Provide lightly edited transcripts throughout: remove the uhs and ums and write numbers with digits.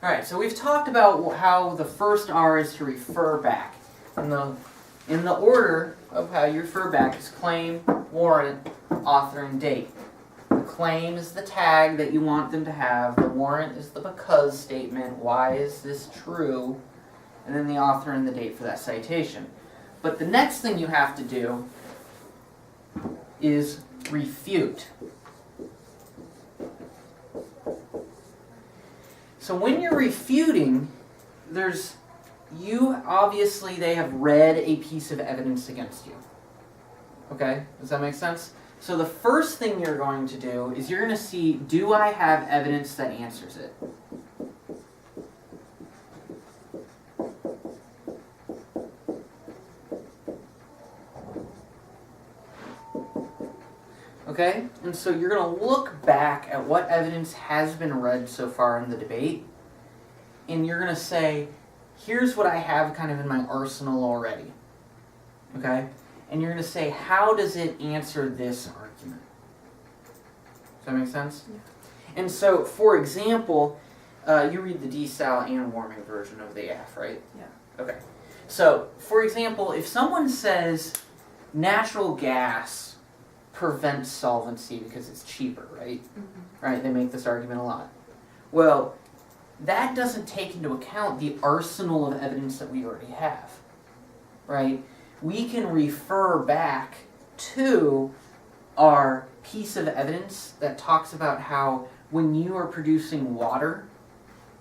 Alright, so we've talked about how the first R is to refer back. In the order of how you refer back is claim, warrant, author, and date. The claim is the tag that you want them to have. The warrant is the because statement. Why is this true? And then the author and the date for that citation. But the next thing you have to do is refute. So when you're refuting, obviously they have read a piece of evidence against you. Okay? Does that make sense? So the first thing you're going to do is you're going to see, do I have evidence that answers it? Okay? And so you're going to look back at what evidence has been read so far in the debate, and you're going to say, here's what I have kind of in my arsenal already. Okay? And you're going to say, how does it answer this argument? Does that make sense? Yeah. And so, for example, you read the desal and warming version of the AF, right? Yeah. Okay. So, for example, if someone says natural gas prevents solvency because it's cheaper, right? Mm-hmm. Right? They make this argument a lot. Well, that doesn't take into account the arsenal of evidence that we already have, right? We can refer back to our piece of evidence that talks about how when you are producing water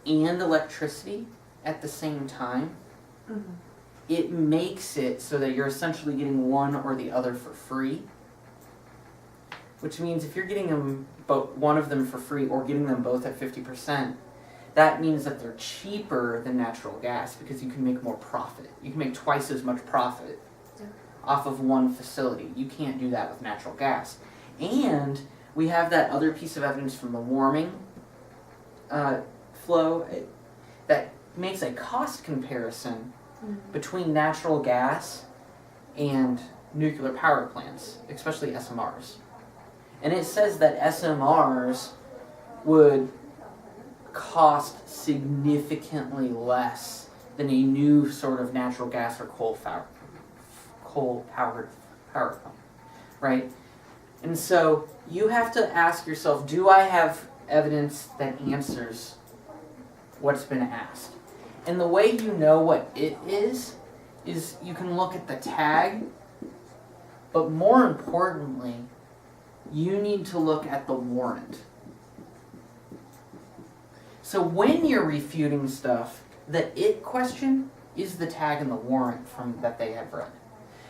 and electricity at the same time, mm-hmm. it makes it so that you're essentially getting one or the other for free. Which means if you're getting them one of them for free or getting them both at 50%, that means that they're cheaper than natural gas because you can make more profit. You can make twice as much profit off of one facility. You can't do that with natural gas. And we have that other piece of evidence from the warming flow that makes a cost comparison between natural gas and nuclear power plants, especially SMRs. And it says that SMRs would cost significantly less than a new sort of natural gas or coal-powered power plant, right? And so you have to ask yourself, do I have evidence that answers what's been asked? And the way you know what it is you can look at the tag, but more importantly, you need to look at the warrant. So when you're refuting stuff, the it question is the tag and the warrant from that they have read.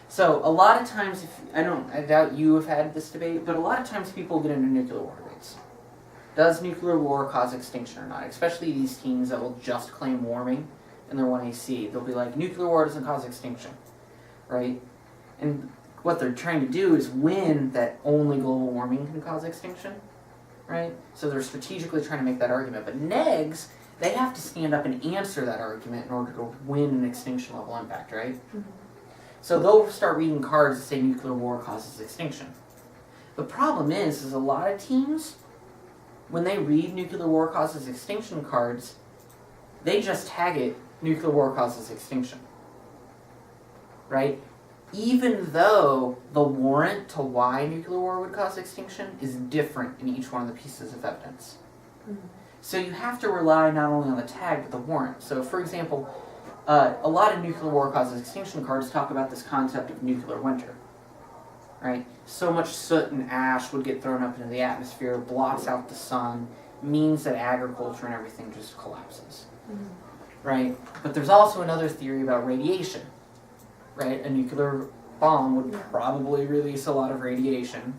So a lot of times, I doubt you have had this debate, but a lot of times people get into nuclear war debates. Does nuclear war cause extinction or not? Especially these teams that will just claim warming in their 1AC. They'll be like, nuclear war doesn't cause extinction, right? And what they're trying to do is win that only global warming can cause extinction, right? So they're strategically trying to make that argument. But negs, they have to stand up and answer that argument in order to win an extinction level impact, right? Mm-hmm. So they'll start reading cards that say nuclear war causes extinction. The problem is a lot of teams, when they read nuclear war causes extinction cards, they just tag it, nuclear war causes extinction, right? Even though the warrant to why nuclear war would cause extinction is different in each one of the pieces of evidence. Mm-hmm. So you have to rely not only on the tag, but the warrant. So for example, a lot of nuclear war causes extinction cards talk about this concept of nuclear winter, right? So much soot and ash would get thrown up into the atmosphere, blots out the sun, means that agriculture and everything just collapses, right? But there's also another theory about radiation, right? A nuclear bomb would probably release a lot of radiation.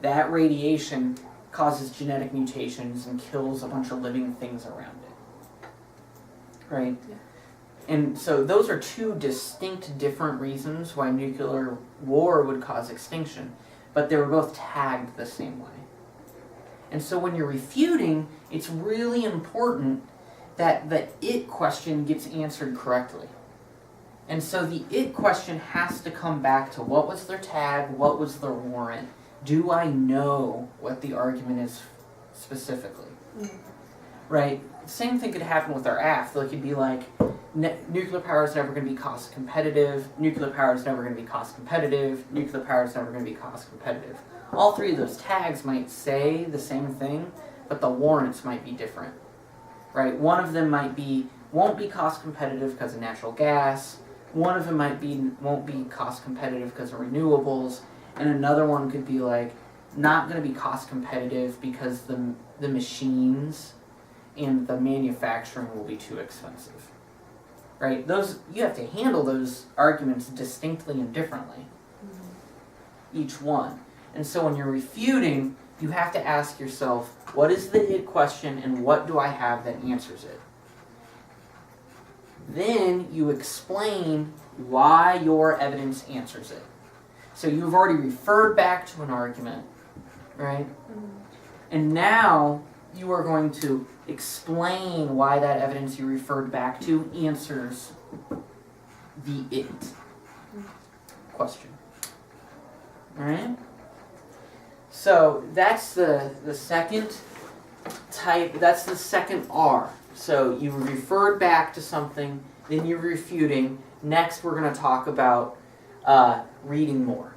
That radiation causes genetic mutations and kills a bunch of living things around it, right? Yeah. And so those are two distinct different reasons why nuclear war would cause extinction, but they were both tagged the same way. And so when you're refuting, it's really important that the it question gets answered correctly. And so the it question has to come back to what was their tag, what was their warrant, do I know what the argument is specifically, right? the same thing could happen with our AF. They could be like, nuclear power is never going to be cost competitive, nuclear power is never going to be cost competitive, nuclear power is never going to be cost competitive. All three of those tags might say the same thing, but the warrants might be different, right? One of them won't be cost competitive because of natural gas, one of them won't be cost competitive because of renewables, and another one could be like, not going to be cost competitive because the machines and the manufacturing will be too expensive, right? You have to handle those arguments distinctly and differently, each one. And so when you're refuting, you have to ask yourself, what is the it question and what do I have that answers it? Then you explain why your evidence answers it. So you've already referred back to an argument, right? And now you are going to explain why that evidence you referred back to answers the it question. All right? So that's the second type, that's the second R. So you referred back to something, then you're refuting. Next we're going to talk about reading more.